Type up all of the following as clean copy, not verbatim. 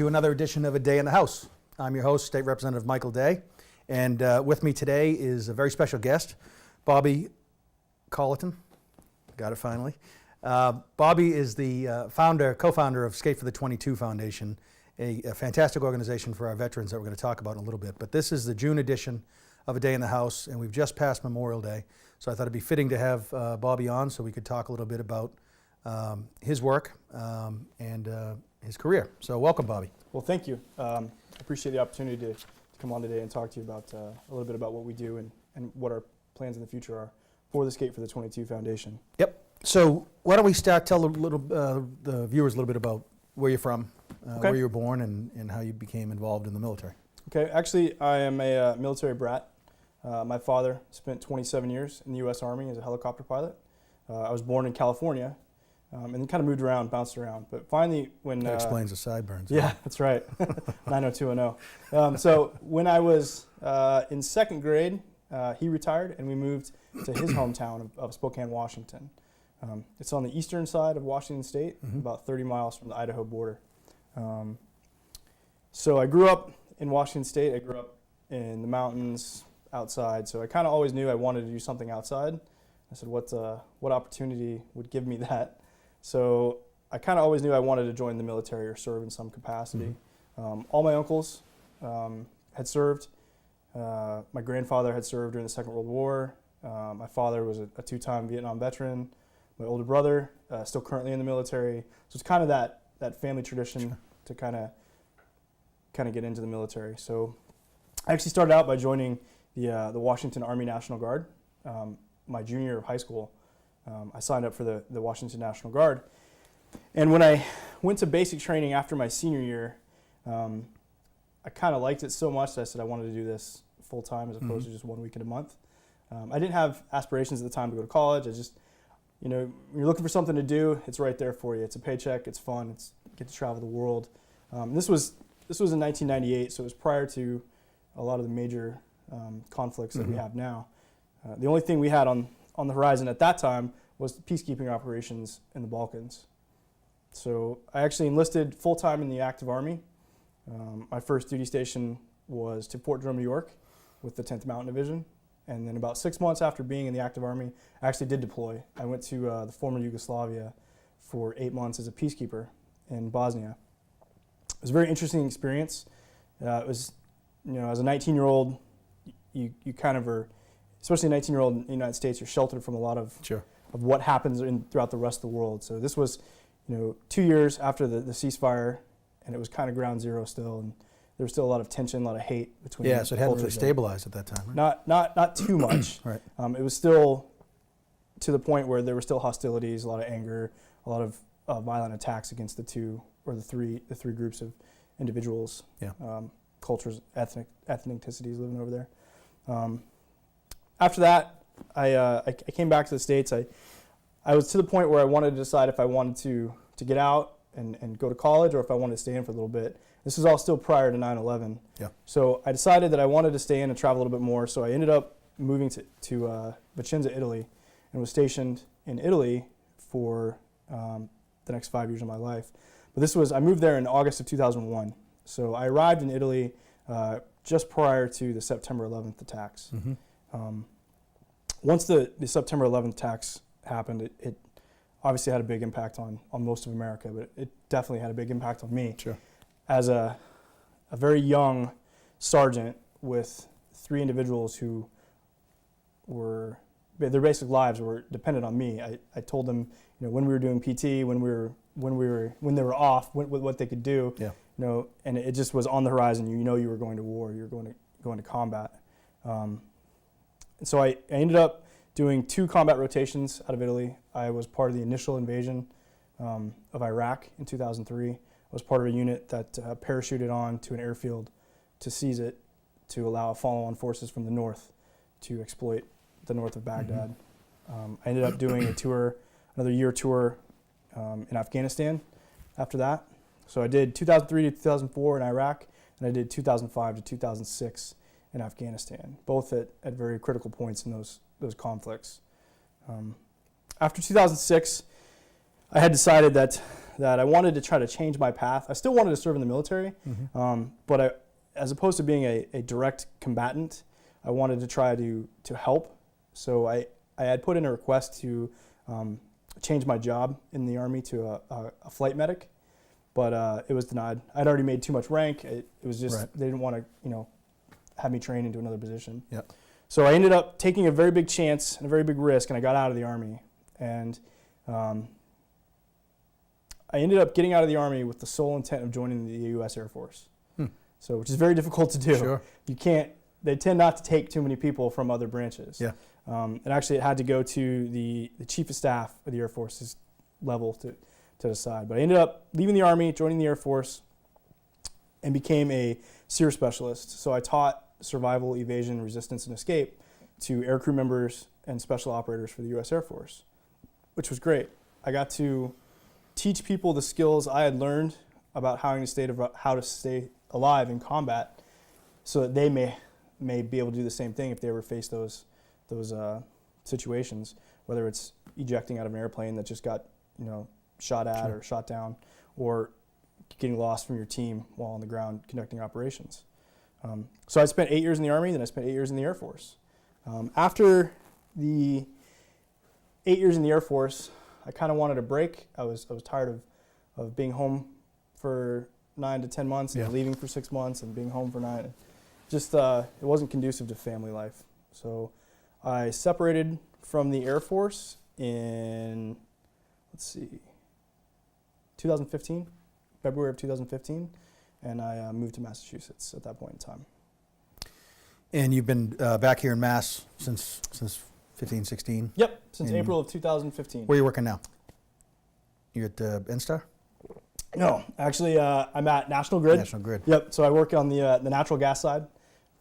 another edition of A Day in the House. I'm your host, State Representative Michael Day, and with me today is a very special guest, Bobby Colliton. Got it finally. Bobby is the co-founder of Skate for the 22 Foundation, a fantastic organization for our veterans that we're going to talk about in a little bit. But this is the June edition of A Day in the House, and we've just passed Memorial Day, so I thought it'd be fitting to have Bobby on so we could talk a little bit about his work and his career. So welcome, Bobby. Well, thank you. I appreciate the opportunity to come on today and talk to you about a little bit about what we do and what our plans in the future are for the Skate for the 22 Foundation. Yep. So why don't we start, tell the viewers a little bit about where you're from, where you were born, and how you became involved in the military. Okay. Actually, I am a military brat. My father spent 27 years in the U.S. Army as a helicopter pilot. I was born in California. And then kind of moved around, bounced around. But finally, when... That explains the sideburns. Yeah, that's right. 90210. So when I was in second grade, he retired, and we moved to his hometown of Spokane, Washington. It's on the eastern side of Washington State, about 30 miles from the Idaho border. So I grew up in Washington State. I grew up in the mountains, outside. So I kind of always knew I wanted to do something outside. I said, what opportunity would give me that? So I kind of always knew I wanted to join the military or serve in some capacity. All my uncles had served. My grandfather had served during the Second World War. My father was a two-time Vietnam veteran. My older brother, still currently in the military. So it's kind of that family tradition to kind of get into the military. So I actually started out by joining the Washington Army National Guard my junior year of high school. I signed up for the Washington National Guard. And when I went to basic training after my senior year, I kind of liked it so much that I said I wanted to do this full time as opposed to just 1 week in a month. I didn't have aspirations at the time to go to college. I just, when you're looking for something to do, it's right there for you. It's a paycheck, it's fun, you get to travel the world. This was in 1998, so it was prior to a lot of the major conflicts that we have now. The only thing we had on the horizon at that time was peacekeeping operations in the Balkans. So I actually enlisted full-time in the active Army. My first duty station was to Fort Drum, New York with the 10th Mountain Division. And then about 6 months after being in the active Army, I actually did deploy. I went to the former Yugoslavia for 8 months as a peacekeeper in Bosnia. It was a very interesting experience. It was, as a 19-year-old, you kind of are, especially a 19-year-old in the United States, you're sheltered from a lot of what happens throughout the rest of the world. So this was, 2 years after the ceasefire, and it was kind of ground zero still, and there was still a lot of tension, a lot of hate between. Yeah, so it hadn't really stabilized at that time, right? Not too much. Right. It was still to the point where there were still hostilities, a lot of anger, a lot of violent attacks against the three groups of individuals, cultures, ethnicities living over there. After that, I came back to the States. I was to the point where I wanted to decide if I wanted to get out and go to college or if I wanted to stay in for a little bit. This was all still prior to 9/11. Yeah. So I decided that I wanted to stay in and travel a little bit more. So I ended up moving to Vicenza, Italy, and was stationed in Italy for the next 5 years of my life. But I moved there in August of 2001. So I arrived in Italy just prior to the September 11th attacks. Once the September 11th attacks happened, it obviously had a big impact on most of America, but it definitely had a big impact on me. Sure. As a very young sergeant with 3 individuals who their basic lives were dependent on me. I told them, when we were doing PT, when they were off, what they could do. Yeah. And it just was on the horizon. You were going to war. You were going to combat. And so I ended up doing 2 combat rotations out of Italy. I was part of the initial invasion of Iraq in 2003. I was part of a unit that parachuted on to an airfield to seize it, to allow follow-on forces from the north to exploit the north of Baghdad. I ended up doing another year tour in Afghanistan after that. So I did 2003 to 2004 in Iraq, and I did 2005 to 2006 in Afghanistan, both at very critical points in those conflicts. After 2006, I had decided that I wanted to try to change my path. I still wanted to serve in the military, but as opposed to being a direct combatant, I wanted to try to help. So I had put in a request to change my job in the Army to a flight medic, but it was denied. I'd already made too much rank. It was just, they didn't want to, have me train into another position. Yep. So I ended up taking a very big chance and a very big risk, and I got out of the Army. And I ended up getting out of the Army with the sole intent of joining the U.S. Air Force. So, which is very difficult to do. Sure. You can't. They tend not to take too many people from other branches. Yeah. And actually, it had to go to the Chief of Staff of the Air Force's level to decide. But I ended up leaving the Army, joining the Air Force, and became a SEER specialist. So I taught survival, evasion, resistance, and escape to aircrew members and special operators for the U.S. Air Force, which was great. I got to teach people the skills I had learned about how to stay alive in combat, so that they may be able to do the same thing if they ever face those situations, whether it's ejecting out of an airplane that just got shot at or shot down, or getting lost from your team while on the ground conducting operations. So I spent 8 years in the Army, then I spent 8 years in the Air Force. After the 8 years in the Air Force, I kind of wanted a break. I was tired of being home for 9 to 10 months and leaving for 6 months and being home for 9. Just it wasn't conducive to family life. So I separated from the Air Force in 2015, February of 2015, and I moved to Massachusetts at that point in time. And you've been back here in Mass since 15, 16? Yep, since April of 2015. Where are you working now? You're at NSTAR? No, actually, I'm at National Grid. National Grid. Yep, so I work on the natural gas side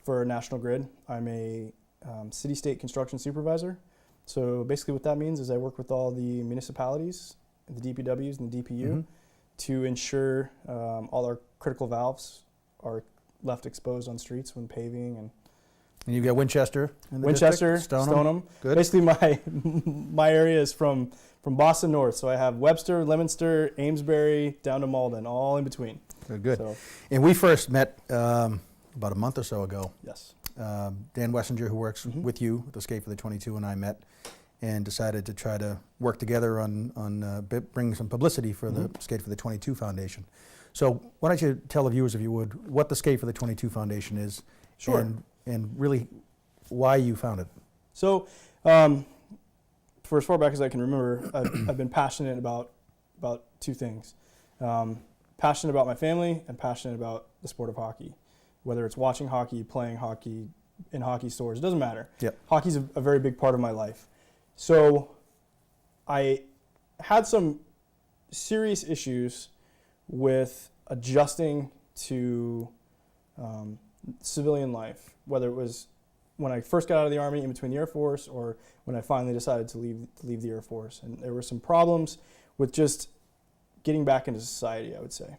for National Grid. I'm a city-state construction supervisor. So basically what that means is I work with all the municipalities, the DPWs and the DPU, to ensure all our critical valves are left exposed on streets when paving. And you've got Winchester in the Winchester, district? Stoneham. Good. Basically my area is from Boston North. So I have Webster, Leominster, Amesbury, down to Malden, all in between. Good. So, and we first met about a month or so ago. yes. Dan Wessinger, who works with you at Escape for the 22, and I met and decided to try to work together on bringing some publicity for the Skate for the 22 Foundation. So why don't you tell the viewers, if you would, what the Skate for the 22 Foundation is, Sure. and really why you founded it. So for as far back as I can remember, I've been passionate about two things. Passionate about my family and passionate about the sport of hockey. Whether it's watching hockey, playing hockey, in hockey stores, it doesn't matter. Yep. Hockey's a very big part of my life. So I had some serious issues with adjusting to civilian life, whether it was when I first got out of the Army in between the Air Force or when I finally decided to leave the Air Force. And there were some problems with just getting back into society, I would say.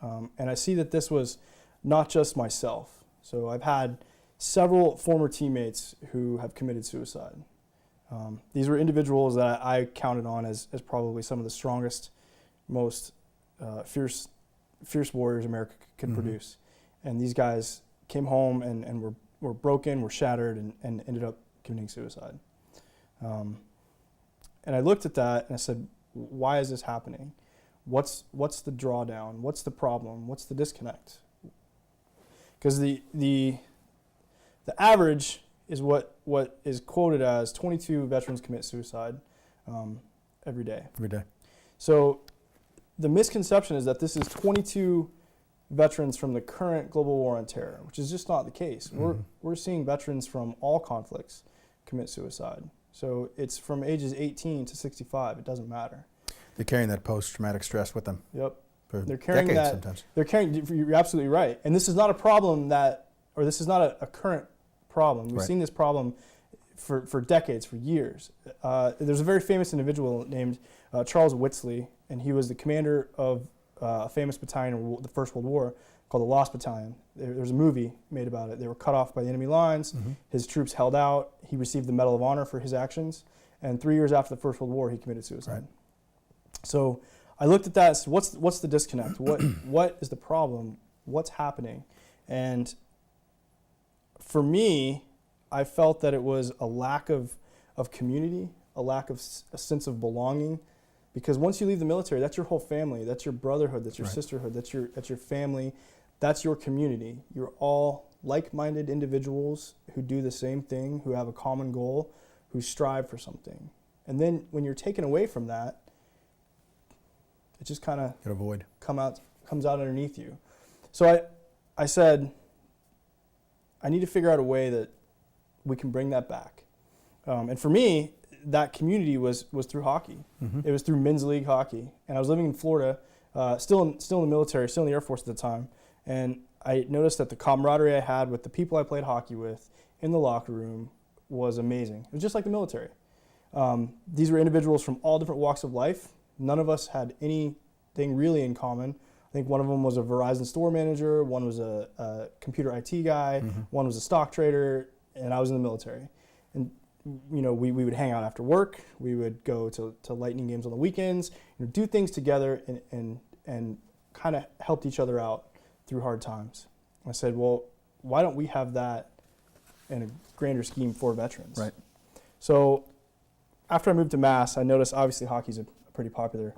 And I see that this was not just myself. So I've had several former teammates who have committed suicide. These were individuals that I counted on as probably some of the strongest, most fierce warriors America could produce. And these guys came home and were broken, were shattered, and ended up committing suicide. And I looked at that and I said, why is this happening? What's the drawdown? What's the problem? What's the disconnect? Because the average is what is quoted as 22 veterans commit suicide every day. Every day. So the misconception is that this is 22 veterans from the current global war on terror, which is just not the case. We're seeing veterans from all conflicts commit suicide. So it's from ages 18 to 65. It doesn't matter. They're carrying that post-traumatic stress with them. Yep. For They're carrying decades that. sometimes. They're carrying. You're absolutely right. And this is not a problem this is not a current problem. We've seen this problem for decades, for years. There's a very famous individual named Charles Whitsley, and he was the commander of a famous battalion in the First World War called the Lost Battalion. There's a movie made about it. They were cut off by the enemy lines. His troops held out. He received the Medal of Honor for his actions. And 3 years after the First World War, he committed suicide. So I looked at that and said, what's the disconnect? What is the problem? What's happening? And for me, I felt that it was a lack of community, a lack of a sense of belonging. Because once you leave the military, that's your whole family. That's your brotherhood. That's your sisterhood. That's your family. That's your community. You're all like-minded individuals who do the same thing, who have a common goal, who strive for something. And then when you're taken away from that, it just kind of comes out underneath you. So I said, I need to figure out a way that we can bring that back. And for me, that community was through hockey. Mm-hmm. It was through men's league hockey. And I was living in Florida, still in the military, still in the Air Force at the time. And I noticed that the camaraderie I had with the people I played hockey with in the locker room was amazing. It was just like the military. These were individuals from all different walks of life. None of us had anything really in common. I think one of them was a Verizon store manager, one was a computer IT guy, Mm-hmm. one was a stock trader, and I was in the military. And we would hang out after work. We would go to Lightning games on the weekends, do things together and kind of helped each other out through hard times. I said, well, why don't we have that in a grander scheme for veterans? Right. So after I moved to Mass, I noticed obviously hockey's a pretty popular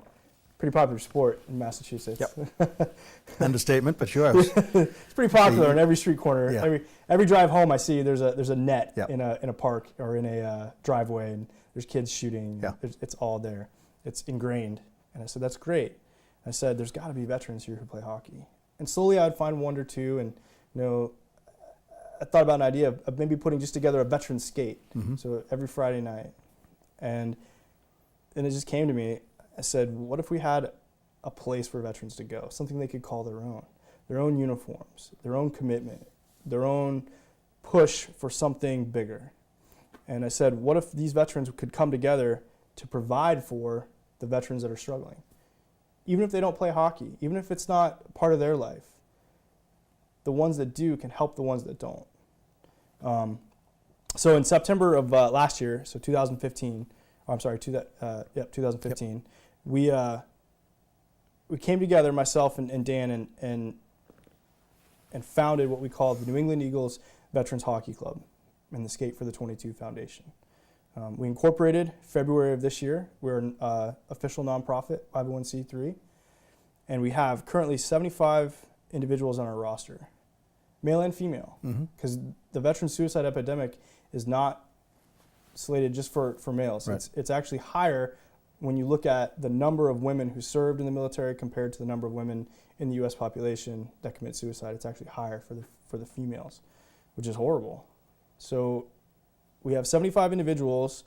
sport in Massachusetts. Yep. Understatement, but sure. It's pretty popular on every street corner. Yeah. Every drive home I see there's a net Yep. in a park or in a driveway, and there's kids shooting. Yeah. It's all there. It's ingrained. And I said, that's great. I said, there's got to be veterans here who play hockey. And slowly I'd find one or two, and I thought about an idea of maybe putting just together a veteran skate. Mm-hmm. So every Friday night. And then it just came to me. I said, what if we had a place for veterans to go, something they could call their own uniforms, their own commitment, their own push for something bigger. And I said, what if these veterans could come together to provide for the veterans that are struggling? Even if they don't play hockey, even if it's not part of their life, the ones that do can help the ones that don't. So in September of last year, so 2015, 2015, Yep. we came together, myself and Dan, and founded what we call the New England Eagles Veterans Hockey Club and the Skate for the 22 Foundation. We incorporated February of this year. We're an official nonprofit, 501c3, and we have currently 75 individuals on our roster, male and female, because the veteran suicide epidemic is not slated just for males. Right. It's actually higher when you look at the number of women who served in the military compared to the number of women in the U.S. population that commit suicide. It's actually higher for the females, which is horrible. So we have 75 individuals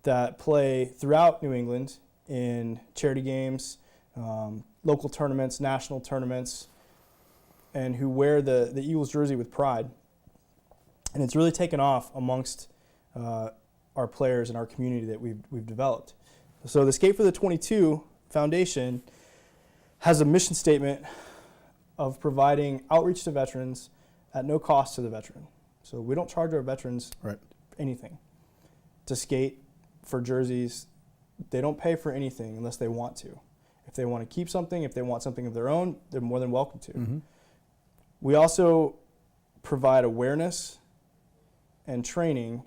that play throughout New England in charity games, local tournaments, national tournaments, and who wear the Eagles jersey with pride. And it's really taken off amongst our players and our community that we've developed. So the Skate for the 22 Foundation has a mission statement of providing outreach to veterans at no cost to the veteran. So we don't charge our veterans anything to skate, for jerseys. They don't pay for anything unless they want to. If they want to keep something, if they want something of their own, they're more than welcome to. Mm-hmm. We also provide awareness and training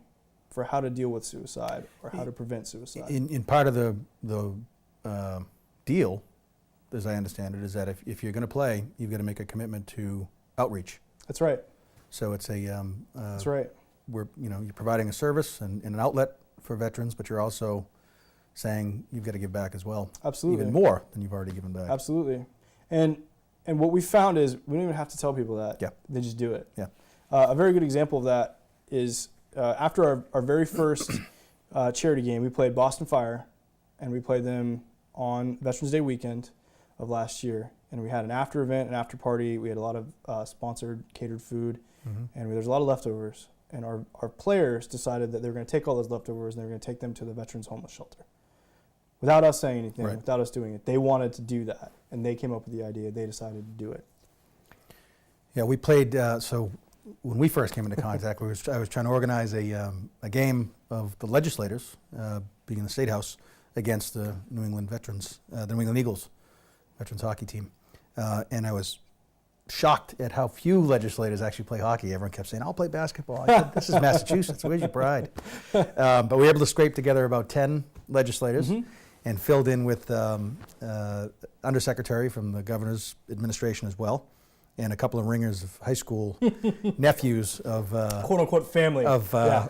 for how to deal with suicide or how to prevent suicide. In part of the deal, as I understand it, is that if you're going to play, you've got to make a commitment to outreach. That's right. So it's a That's right. you're providing a service and an outlet for veterans, but you're also saying you've got to give back as well. Absolutely. Even more than you've already given back. Absolutely. And what we found is we don't even have to tell people that. Yeah. They just do it. Yeah. A very good example of that is after our very first charity game, we played Boston Fire, and we played them on Veterans Day weekend of last year. And we had an after event, an after party. We had a lot of sponsored catered food, and there's a lot of leftovers. And our players decided that they were going to take all those leftovers and they were going to take them to the Veterans Homeless Shelter. Without us saying anything, without us doing it. They wanted to do that, and they came up with the idea. They decided to do it. Yeah, we played, so when we first came into contact, I was trying to organize a game of the legislators, being in the State House, against the New England Veterans, the New England Eagles veterans hockey team. And I was shocked at how few legislators actually play hockey. Everyone kept saying, I'll play basketball. I said, this is Massachusetts. Where's your pride? But we were able to scrape together about 10 legislators and filled in with undersecretary from the governor's administration as well, and a couple of ringers of high school nephews of quote-unquote family.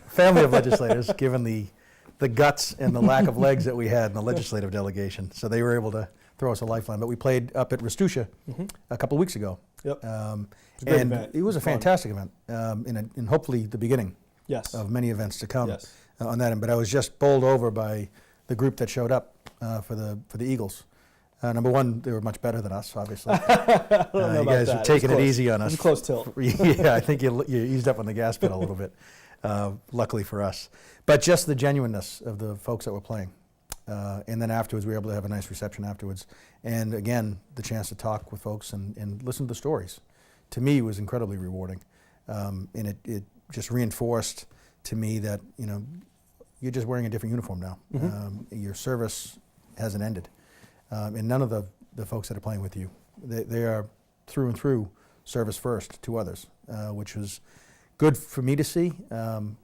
Family of legislators, given the guts and the lack of legs that we had in the legislative delegation. So they were able to throw us a lifeline. But we played up at Restusha a couple of weeks ago. Yep. It was a great and event. it was a Fun. fantastic event, and hopefully the beginning Yes. of many events to come Yes. on that end. But I was just bowled over by the group that showed up for the Eagles. Number one, they were much better than us, obviously. I don't know You about guys that. were taking it was easy on It us. was a close tilt. Yeah, I think you eased up on the gas pedal a little bit, luckily for us. But just the genuineness of the folks that were playing. And then afterwards, we were able to have a nice reception afterwards. And again, the chance to talk with folks and listen to the stories, to me, was incredibly rewarding. And it just reinforced to me that, you're just wearing a different uniform now. Your service hasn't ended. And none of the folks that are playing with you, they are through and through service first to others, which was good for me to see,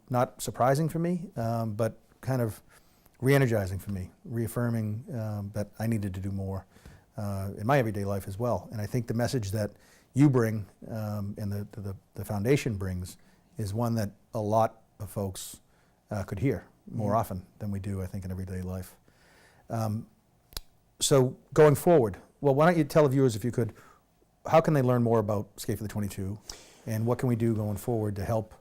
not surprising for me, but kind of re-energizing for me, reaffirming that I needed to do more in my everyday life as well. And I think the message that you bring and the foundation brings is one that a lot of folks could hear more often than we do, I think, in everyday life. So going forward, well, why don't you tell the viewers, if you could, how can they learn more about Skate for the 22, and what can we do going forward to help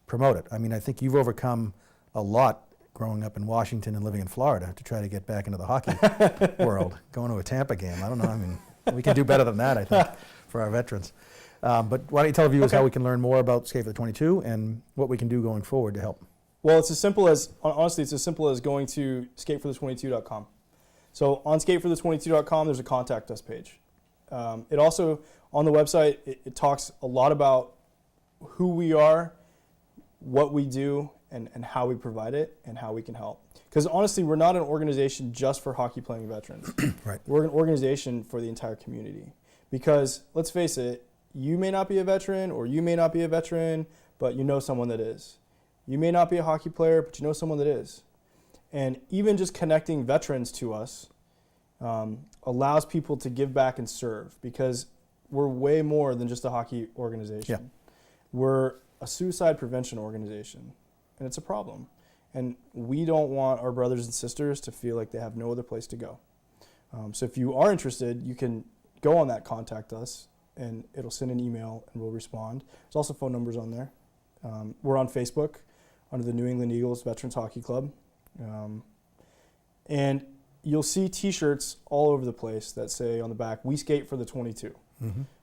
promote it? I mean, I think you've overcome a lot growing up in Washington and living in Florida to try to get back into the hockey world, going to a Tampa game. I don't know, I mean, we can do better than that, I think, for our veterans. But why don't you tell the viewers how we can learn more about Skate for the 22 and what we can do going forward to help? Well, it's as simple as, honestly, it's as simple as going to skateforthe22.com. So on skateforthe22.com, there's a contact us page. It also, on the website, it talks a lot about who we are, what we do, and how we provide it, and how we can help. Because honestly, we're not an organization just for hockey playing veterans. Right. We're an organization for the entire community. Because let's face it, you may not be a veteran, or you may not be a veteran, but you know someone that is. You may not be a hockey player, but you know someone that is. And even just connecting veterans to us allows people to give back and serve, because we're way more than just a hockey organization. Yeah. We're a suicide prevention organization, and it's a problem. And we don't want our brothers and sisters to feel like they have no other place to go. So if you are interested, you can go on that, contact us, and it'll send an email and we'll respond. There's also phone numbers on there. We're on Facebook under the New England Eagles Veterans Hockey Club. And you'll see T-shirts all over the place that say on the back, "We skate for the 22."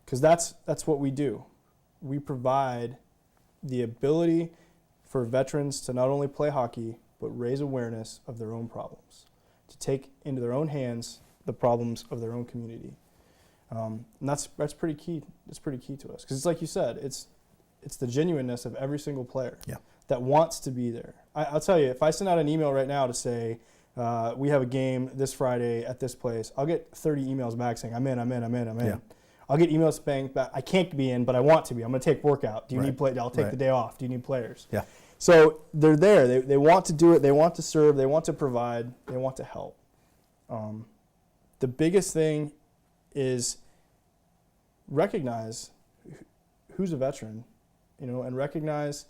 Because that's what we do. We provide the ability for veterans to not only play hockey, but raise awareness of their own problems, to take into their own hands the problems of their own community. And that's pretty key. It's pretty key to us, because it's like you said, it's the genuineness of every single player that wants to be there. I'll tell you, if I send out an email right now to say, we have a game this Friday at this place, I'll get 30 emails back saying, I'm in. Yeah. I'll get emails saying, back, I can't be in, but I want to be. I'm going to take workout. Do you need play? I'll take the day off. Do you need players? Yeah. So they're there. They want to do it. They want to serve. They want to provide. They want to help. The biggest thing is recognize who's a veteran, and recognize,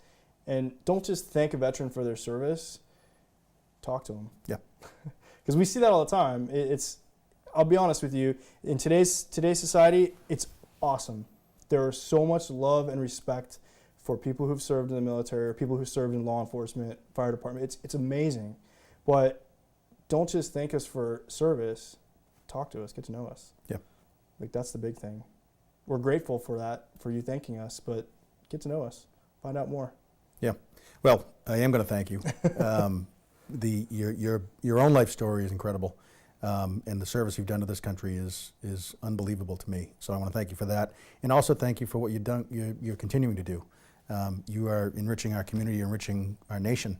and don't just thank a veteran for their service. Talk to them. Yeah. Because we see that all the time. I'll be honest with you, in today's society, it's awesome. There is so much love and respect for people who've served in the military, or people who served in law enforcement, fire department. It's amazing. But don't just thank us for service. Talk to us. Get to know us. Yeah. Like, that's the big thing. We're grateful for that, for you thanking us, but get to know us. Find out more. Yeah. Well, I am going to thank you. Your own life story is incredible, and the service you've done to this country is unbelievable to me. So I want to thank you for that, and also thank you for what you're continuing to do. You are enriching our community, enriching our nation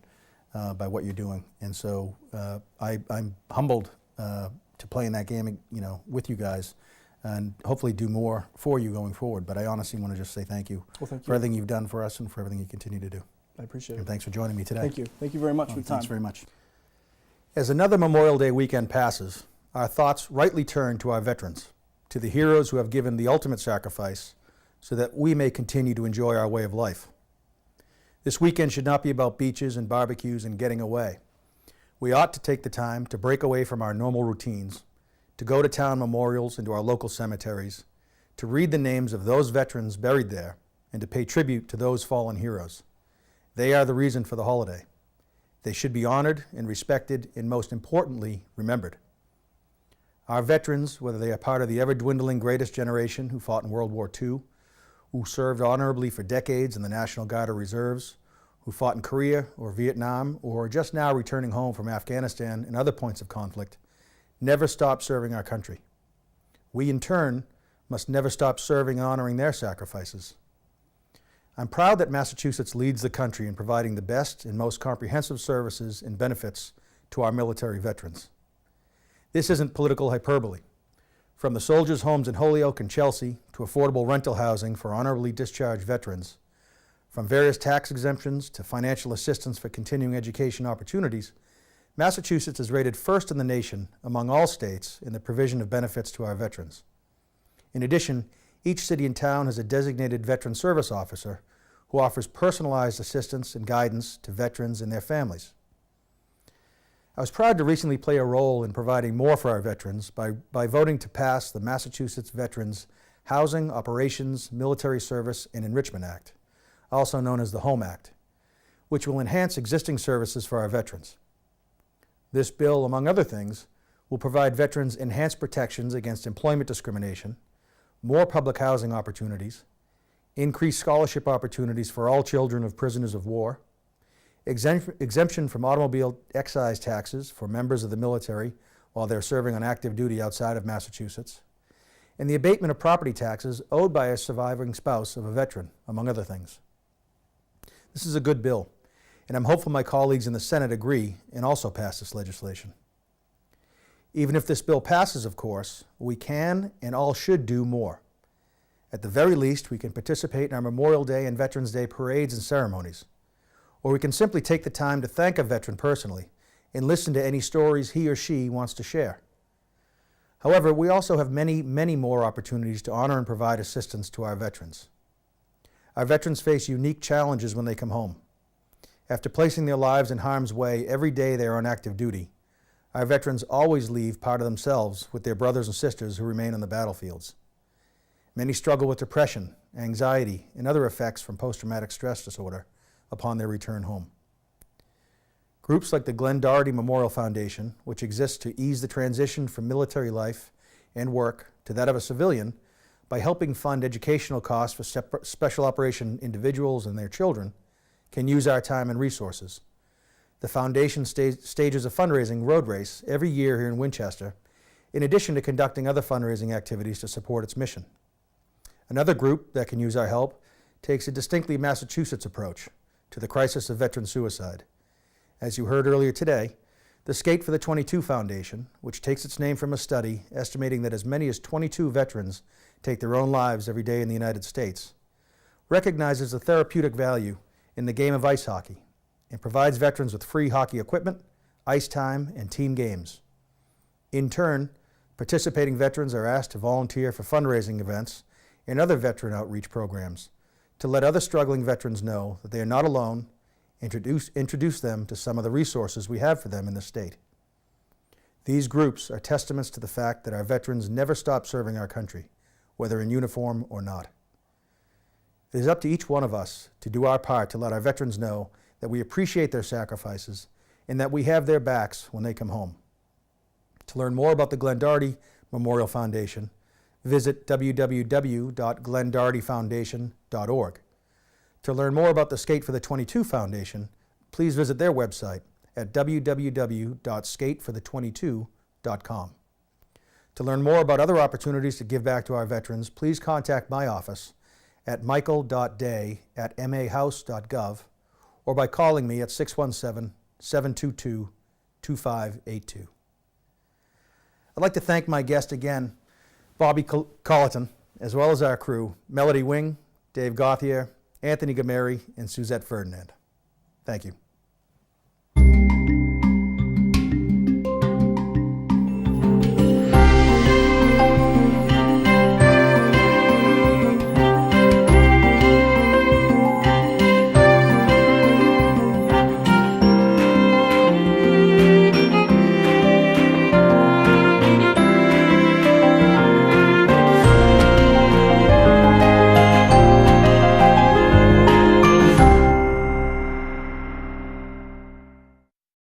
by what you're doing. And so I'm humbled to play in that game, with you guys, and hopefully do more for you going forward. But I honestly want to just say thank you, Well, thank for you. everything you've done for us and for everything you continue to do. I appreciate And it. thanks for joining me today. Thank you. Thank you very much for your time. Thanks very much. As another Memorial Day weekend passes, our thoughts rightly turn to our veterans, to the heroes who have given the ultimate sacrifice so that we may continue to enjoy our way of life. This weekend should not be about beaches and barbecues and getting away. We ought to take the time to break away from our normal routines, to go to town memorials and to our local cemeteries, to read the names of those veterans buried there, and to pay tribute to those fallen heroes. They are the reason for the holiday. They should be honored and respected, and most importantly, remembered. Our veterans, whether they are part of the ever-dwindling greatest generation who fought in World War II, who served honorably for decades in the National Guard or Reserves, who fought in Korea or Vietnam, or are just now returning home from Afghanistan and other points of conflict, never stop serving our country. We, in turn, must never stop serving and honoring their sacrifices. I'm proud that Massachusetts leads the country in providing the best and most comprehensive services and benefits to our military veterans. This isn't political hyperbole. From the soldiers' homes in Holyoke and Chelsea to affordable rental housing for honorably discharged veterans, from various tax exemptions to financial assistance for continuing education opportunities, Massachusetts is rated first in the nation among all states in the provision of benefits to our veterans. In addition, each city and town has a designated veteran service officer who offers personalized assistance and guidance to veterans and their families. I was proud to recently play a role in providing more for our veterans by voting to pass the Massachusetts Veterans Housing, Operations, Military Service, and Enrichment Act, also known as the HOME Act, which will enhance existing services for our veterans. This bill, among other things, will provide veterans enhanced protections against employment discrimination, more public housing opportunities, increased scholarship opportunities for all children of prisoners of war, exemption from automobile excise taxes for members of the military while they're serving on active duty outside of Massachusetts, and the abatement of property taxes owed by a surviving spouse of a veteran, among other things. This is a good bill, and I'm hopeful my colleagues in the Senate agree and also pass this legislation. Even if this bill passes, of course, we can and all should do more. At the very least, we can participate in our Memorial Day and Veterans Day parades and ceremonies, or we can simply take the time to thank a veteran personally and listen to any stories he or she wants to share. However, we also have many, many more opportunities to honor and provide assistance to our veterans. Our veterans face unique challenges when they come home. After placing their lives in harm's way every day they are on active duty, our veterans always leave part of themselves with their brothers and sisters who remain on the battlefields. Many struggle with depression, anxiety, and other effects from post-traumatic stress disorder upon their return home. Groups like the Glenn Doherty Memorial Foundation, which exists to ease the transition from military life and work to that of a civilian by helping fund educational costs for special operation individuals and their children, can use our time and resources. The foundation stages a fundraising road race every year here in Winchester, in addition to conducting other fundraising activities to support its mission. Another group that can use our help takes a distinctly Massachusetts approach to the crisis of veteran suicide. As you heard earlier today, the Skate for the 22 Foundation, which takes its name from a study estimating that as many as 22 veterans take their own lives every day in the United States, recognizes the therapeutic value in the game of ice hockey and provides veterans with free hockey equipment, ice time, and team games. In turn, participating veterans are asked to volunteer for fundraising events and other veteran outreach programs to let other struggling veterans know that they are not alone, introduce them to some of the resources we have for them in the state. These groups are testaments to the fact that our veterans never stop serving our country, whether in uniform or not. It is up to each one of us to do our part to let our veterans know that we appreciate their sacrifices and that we have their backs when they come home. To learn more about the Glenn Doherty Memorial Foundation, visit www.glendohertyfoundation.org. To learn more about the Skate for the 22 Foundation, please visit their website at www.skateforthe22.com. To learn more about other opportunities to give back to our veterans, please contact my office at michael.day@mahouse.gov or by calling me at 617 722-2582. I'd like to thank my guest again, Bobby Colliton, as well as our crew, Melody Wing, Dave Gauthier, Anthony Gameri, and Suzette Ferdinand. Thank you.